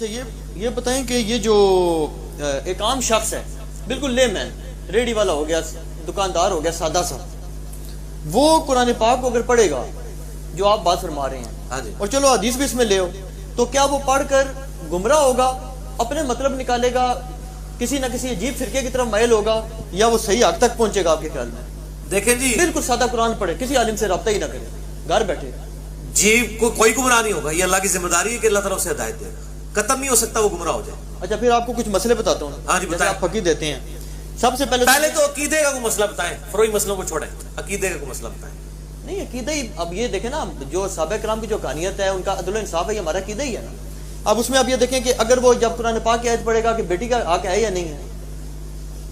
اچھا یہ بتائیں کہ یہ جو ایک عام شخص ہے، بالکل لے مین، ریڈی والا ہو گیا، دکاندار ہو گیا، سادہ سا، وہ قرآن پاک کو اگر پڑھے گا جو آپ بات فرما رہے ہیں، اور چلو حدیث بھی اس میں لے ہو، تو کیا وہ پڑھ کر گمراہ ہوگا، اپنے مطلب نکالے گا، کسی نہ کسی عجیب فرقے کی طرف مائل ہوگا، یا وہ صحیح حق تک پہنچے گا آپ کے خیال میں؟ دیکھیں جی، بالکل سادہ قرآن پڑھے، کسی عالم سے رابطہ ہی نہ کرے، گھر بیٹھے جی، کوئی گمراہ نہیں ہوگا. یہ اللہ کی ذمہ داری ہے کہ اللہ طرف سے ہدایت دے گا. قطعا نہیں ہو سکتا وہ گمراہ ہو جائے. اچھا پھر آپ کو کچھ مسئلے بتاتا ہوں. ہاں جی بتائیں. آپ فقہ دیتے ہیں، سب سے پہلے تو عقیدے کا کوئی مسئلہ بتائیں، فروعی مسئلوں کو چھوڑیں، عقیدے کا کوئی مسئلہ بتائیں. نہیں عقیدہ ہی، اب یہ دیکھیں نا، جو صحابہ کرام کی جو کہانیت ہے، ان کا عدل و انصاف ہے، یہ ہمارا عقیدہ ہی ہے نا. اب اس میں اب یہ دیکھیں کہ اگر وہ جب قرآن پاک کی آیت پڑھے گا کہ بیٹی کا حق ہے یا نہیں ہے،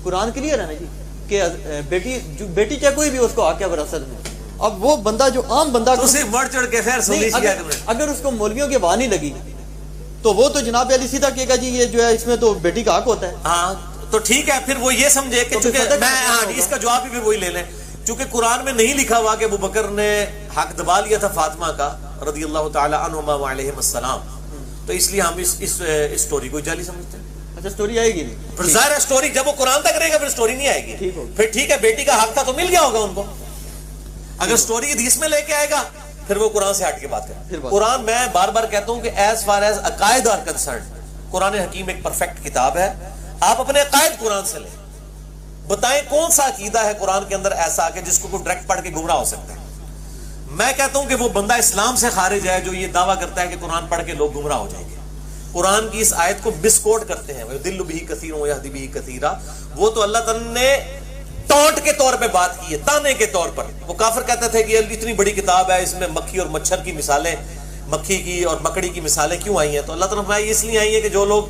قرآن کلیئر ہے نا جی کہ بیٹی چاہے کوئی بھی اس کو حق ہے وراثت میں. اب وہ بندہ جو عام بندہ بڑھ چڑھ کے خیر اگر اس کو مولویوں کی واہ نہیں لگی تو وہ تو جناب علی سیدھا کہے گا جی یہ جو ہے اس میں تو بیٹی کا حق ہوتا ہے. ہاں تو ٹھیک ہے، پھر وہ یہ سمجھے کہ چونکہ میں اس کا جواب بھی پھر وہی لے لیں، چونکہ قرآن میں نہیں لکھا ہوا کہ ابو بکر نے حق دبا لیا تھا فاطمہ کا رضی اللہ تعالی عنہما وعلیہم السلام، تو اس لیے ہم اس اسٹوری کو جعلی سمجھتے ہیں. اچھا اسٹوری آئے گی نہیں، پھر ظاہر ہے اسٹوری جب وہ قرآن تک رہے گا پھر اسٹوری نہیں آئے گی. پھر ٹھیک ہے، بیٹی کا حق تھا تو مل گیا ہوگا ان کو. اگر اسٹوری حدیث میں لے کے آئے گا پھر وہ قرآن سے ہٹ کے بات ہے. قرآن میں بار بار کہتا ہوں کہ ایز فار ایز عقائد آر کنسرنڈ، قرآن حکیم ایک پرفیکٹ کتاب ہے. آپ اپنے عقائد قرآن سے لیں، بتائیں کون سا عقیدہ ہے قرآن کے اندر ایسا کہ جس کو کوئی ڈائریکٹ پڑھ کے گمراہ ہو سکتا ہے. میں کہتا ہوں کہ وہ بندہ اسلام سے خارج ہے جو یہ دعویٰ کرتا ہے کہ قرآن پڑھ کے لوگ گمراہ ہو جائیں گے. قرآن کی اس آیت کو مسکوٹ کرتے ہیں، دل بھی کثیروں یہدی بھی کثیرا، وہ تو اللہ تعالیٰ نے ٹونٹ کے طور پہ بات کی ہے، تانے کے طور پر. وہ کافر کہتے تھے کہ اتنی بڑی کتاب ہے، اس میں مکھی اور مچھر کی مثالیں، مکھی کی اور مکڑی کی مثالیں کیوں آئی ہیں؟ تو اللہ تعالیٰ فرمایا اس لیے آئی ہیں کہ جو لوگ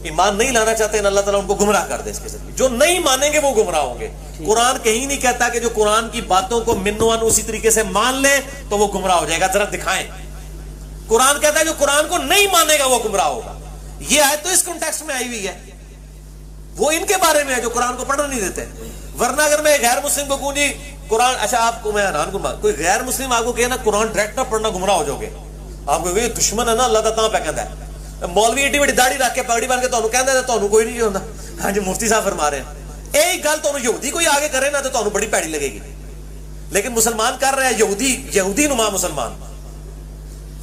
ایمان نہیں لانا چاہتے ہیں اللہ تعالیٰ ان کو گمراہ کر دے اس کے ذریعے. جو نہیں مانیں گے وہ گمراہ ہوں گے. قرآن کہیں نہیں کہتا کہ جو قرآن کی باتوں کو منوان اسی طریقے سے مان لے تو وہ گمراہ ہو جائے گا. ذرا دکھائیں. قرآن کہتا ہے جو قرآن کو نہیں مانے گا وہ گمراہ ہوگا. یہ آیت تو اس کنٹیکسٹ میں آئی ہوئی ہے، وہ ان کے بارے میں ہے جو قرآن کو پڑھنا نہیں دیتے. ورنہ اگر میں غیر مسلم کو کہوں جی قرآن، اچھا آپ کو میں حیران کروں، کوئی غیر مسلم آپ کو کہے نا قرآن ڈائریکٹ نہ پڑھنا گمراہ ہو جاؤ گے، آپ کو یہ دشمن ہے نا اللہ تعالیٰ پہ کہتا ہے. مولوی ایڈی بڑی داڑھی رکھ کے پگڑی بن کے تمہیں کہتا ہے تمہیں کوئی نہیں ہوتا. ہاں جی مفتی صاحب فرما رہے ہیں ایک گل تمہیں یہودی کوئی آگے کرے نا تو تمہیں بڑی پیڑی لگے گی، لیکن مسلمان کر رہے ہیں یہودی نما مسلمان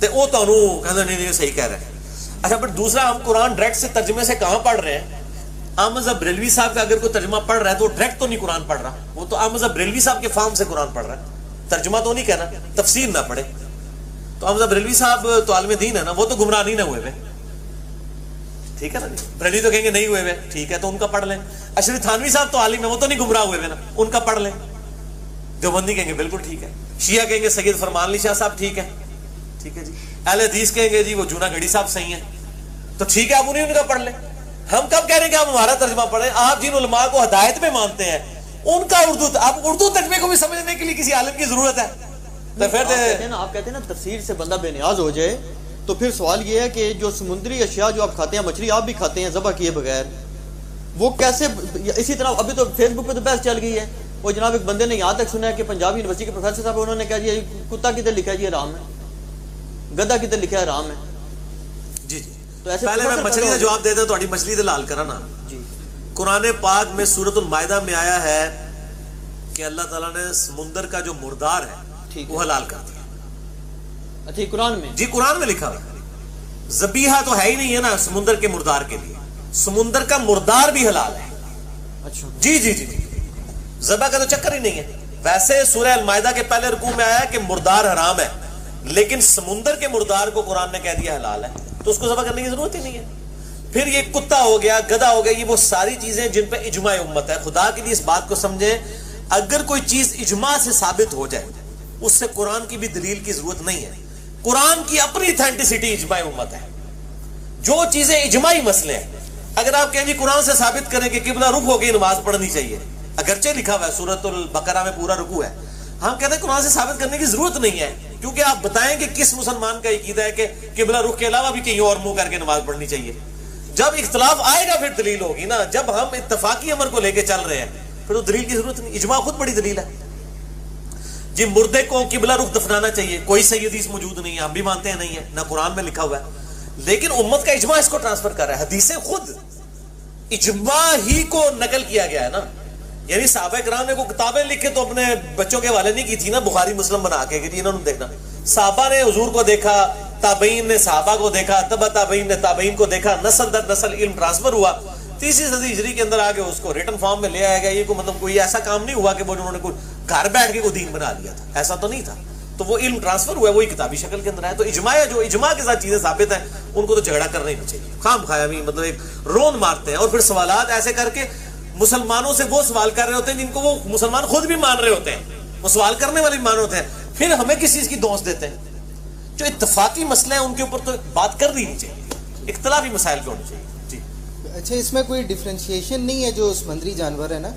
تے وہ تمہیں کہتا نہیں نہیں صحیح کہہ رہے ہیں. اچھا پھر دوسرا، ہم قرآن ڈائریکٹ سے ترجمے سے کہاں پڑھ رہے ہیں؟ احمد بریلوی صاحب کا اگر کوئی ترجمہ پڑھ رہا ہے تو ڈائریکٹ تو نہیں قرآن پڑھ رہا، وہ تو احمد بریلوی صاحب کے فارم سے قرآن پڑھ رہا ہے. ترجمہ تو نہیں کہنا، تفسیر نہ پڑھے. تو احمد بریلوی صاحب تو عالم دین ہے نا، وہ تو گمراہ نہیں نہ ہوئے ہوئے، ٹھیک ہے نا. بریلوی تو کہیں گے نہیں ہوئے ہوئے، ٹھیک ہے تو ان کا پڑھ لیں. اشرف تھانوی صاحب تو عالم ہے، وہ تو نہیں گمراہ ہوئے ہوئے نا، ان کا پڑھ لیں. دیوبندی کہیں گے بالکل ٹھیک ہے. شیعہ کہیں گے سید فرمان علی شاہ صاحب ٹھیک ہے، ٹھیک ہے جی. اہل حدیث کہیں گے جی وہ جونا گھڑی صاحب صحیح ہیں، تو ٹھیک ہے آپ انہیں ان کا پڑھ لیں. ہم کب کہہ رہے ہیں کہ آپ ہمارا ترجمہ پڑھیں؟ آپ جن علماء کو ہدایت میں مانتے ہیں ان کا اردو، آپ اردو ترجمے کو بھی سمجھنے کے لیے کسی عالم کی ضرورت ہے. تو پھر آپ کہتے ہیں نا تفسیر سے بندہ بے نیاز ہو جائے، تو پھر سوال یہ ہے کہ جو سمندری اشیاء جو آپ کھاتے ہیں، مچھلی آپ بھی کھاتے ہیں ذبح کیے بغیر، وہ کیسے؟ اسی طرح ابھی تو فیس بک پہ تو بحث چل گئی ہے. وہ جناب ایک بندے نے یہاں تک سنا ہے کہ پنجاب یونیورسٹی کے پروفیسر صاحب انہوں نے کہا جی کتا کدھر لکھا ہے جی حرام ہے، گدھا کدھر لکھا ہے حرام ہے. جی جی تو ایسے پہلے میں مچھلی کا جواب دیتا ہوں، تھوڑی مچھلی سے لال کرا نا. جی قرآن پاک میں سورۃ المائدہ میں آیا ہے کہ اللہ تعالیٰ نے سمندر کا جو مردار ہے وہ حلال کر دیا. اچھا قرآن میں؟ جی قرآن میں لکھا ہوا ہے. ذبیحہ تو ہے ہی نہیں ہے نا سمندر کے مردار کے لیے، سمندر کا مردار بھی حلال ہے. اچھا جی جی جی ذبح کا تو چکر ہی نہیں ہے. ویسے سورہ المائدہ کے پہلے رکوع میں آیا کہ مردار حرام ہے، لیکن سمندر کے مردار کو قرآن نے کہہ دیا حلال ہے، تو اس کو ذبح کرنے کی ضرورت ہی نہیں ہے. پھر یہ کتا ہو گیا، گدھا ہو گیا، یہ وہ ساری چیزیں جن پہ اجماع امت ہے. خدا کے لیے اس بات کو سمجھیں، اگر کوئی چیز اجماع سے ثابت ہو جائے اس سے قرآن کی بھی دلیل کی ضرورت نہیں ہے. قرآن کی اپنی اتھینٹسٹی اجماع امت ہے. جو چیزیں اجماعی مسئلے ہیں، اگر آپ کہیں جی قرآن سے ثابت کریں کہ قبلہ رخ ہو گئی نماز پڑھنی چاہیے، اگرچہ لکھا ہوا ہے سورۃ البقرہ میں پورا رکوع ہے، ہم کہتے ہیں قرآن سے ثابت کرنے کی ضرورت نہیں ہے، کیونکہ آپ بتائیں کہ کس مسلمان کا عقیدہ ہے کہ قبلہ رخ کے علاوہ بھی کہیں اور منہ کر کے نماز پڑھنی چاہیے. جب اختلاف آئے گا پھر دلیل ہوگی نا. جب ہم اتفاقی امر کو لے کے چل رہے ہیں پھر تو دلیل کی ضرورت نہیں. اجماع خود بڑی دلیل ہے. جی مردے کو قبلہ رخ دفنانا چاہیے، کوئی صحیح حدیث موجود نہیں ہے، ہم بھی مانتے ہیں نہیں ہے، نہ قرآن میں لکھا ہوا ہے. لیکن امت کا اجماع اس کو ٹرانسفر کر رہا ہے. حدیثیں خود اجماع ہی کو نقل کیا گیا ہے نا. یعنی صحابہ کرام نے کوئی کتابیں لکھ کے تو اپنے بچوں کے حوالے نہیں کی تھی نا, بخاری مسلم بنا کے کہ انہوں نے دیکھنا. صحابہ نے حضور کو دیکھا, تابعین نے صحابہ کو دیکھا, تبع تابعین نے تابعین کو دیکھا, نسل در نسل علم ٹرانسفر ہوا. 3 صدی ہجری کے اندر آگے اس کو ریٹن فارم میں لے آیا گیا. یہ کوئی مطلب کوئی ایسا کام نہیں ہوا کہ وہ انہوں نے کوئی گھر بیٹھ کے کوئی دین بنا لیا تھا, ایسا تو نہیں تھا. تو وہ علم ٹرانسفر ہوا ہے, وہی کتابی شکل کے اندر ہے. تو اجماع ہے, جو اجماع کے ساتھ چیزیں ثابت ہیں ان کو تو جھگڑا کرنا ہی نہیں چاہیے. خام خواہ مطلب ایک رون مارتے ہیں اور پھر سوالات ایسے کر کے مسلمانوں سے وہ سوال کر رہے ہوتے ہیں جن کو وہ مسلمان خود بھی مان رہے ہوتے ہیں, وہ سوال کرنے والے بھی مان ہوتے ہیں. پھر ہمیں کس چیز کی دوست دیتے ہیں؟ جو اتفاقی مسئلے ہیں ان کے اوپر تو بات کرنی نہیں چاہیے, اختلافی مسائل پہ ہونے چاہیے. جی اچھا, اس میں کوئی ڈفرینشیشن نہیں ہے جو سمندری جانور ہے نا,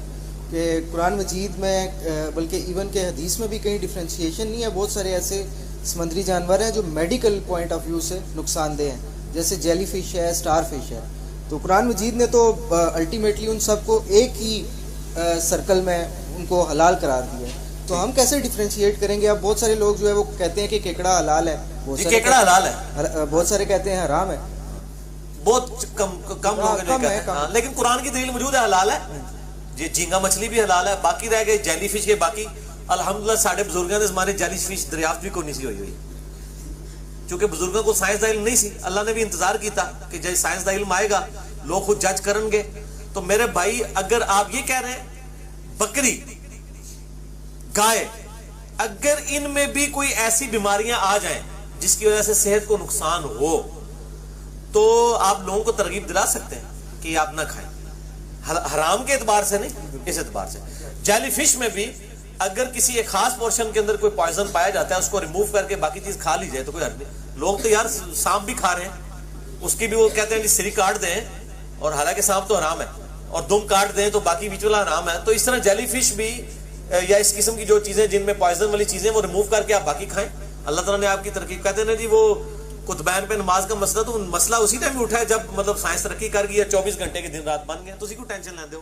کہ قرآن مجید میں بلکہ ایون کے حدیث میں بھی کہیں ڈفرینشیشن نہیں ہے. بہت سارے ایسے سمندری جانور ہیں جو میڈیکل پوائنٹ آف ویو سے نقصان دہ ہیں, جیسے جیلی فش ہے, اسٹار فش ہے. تو قرآن مجید نے تو الٹیمیٹلی ان سب کو ایک ہی سرکل میں ان کو حلال قرار دیا ہے. تو ہم کیسے ڈفرینشیٹ کریں گے؟ اب بہت سارے لوگ جو ہے وہ کہتے ہیں کہ کیکڑا حلال ہے, کیکڑا حلال ہے, بہت سارے کہتے ہیں حرام ہے. بہت کم لوگ ہیں, لیکن قرآن کی دلیل موجود ہے حلال ہے. یہ جھینگا مچھلی بھی حلال ہے. باقی رہ گئے جیلی فش کے, باقی الحمدللہ ساڑھے بزرگوں نے ہمارے جیلی فش دریافت بھی کوئی نہیں سی ہوئی. چونکہ بزرگوں کو سائنس کا علم نہیں سی, اللہ نے بھی انتظار کیتا کہ جب سائنس کا علم آئے گا لوگ خود جج کریں گے. تو میرے بھائی اگر آپ یہ کہہ رہے ہیں بکری, گائے, اگر ان میں بھی کوئی ایسی بیماریاں آ جائیں جس کی وجہ سے صحت کو نقصان ہو تو آپ لوگوں کو ترغیب دلا سکتے ہیں کہ آپ نہ کھائیں. حرام کے اعتبار سے نہیں, اس اعتبار سے. جیلی فش میں بھی اگر کسی ایک خاص پورشن کے اندر کوئی پوائزن پایا جاتا ہے, اس کو ریموو کر کے باقی چیز کھا لی جائے تو کوئی حرج نہیں. لوگ تو یار سانپ بھی کھا رہے ہیں, اس کی بھی وہ کہتے ہیں کہ سری کاٹ دیں, اور حالانکہ سانپ تو حرام ہے, اور دم کاٹ دیں تو باقی بیچ والا حرام ہے. تو اس طرح جیلی فش بھی یا اس قسم کی جو چیزیں جن میں پوائزن والی چیزیں وہ ریموو کر کے آپ باقی کھائیں. اللہ تعالیٰ نے آپ کی ترکیب, کہتے ہیں نا جی وہ قطبین پہ نماز کا مسئلہ, تو مسئلہ اسی ٹائم اٹھا ہے جب مطلب سائنس ترقی کر گئی ہے, 24 گھنٹے کے دن رات بن گئے, تو اسی کو ٹینشن لیندے ہو.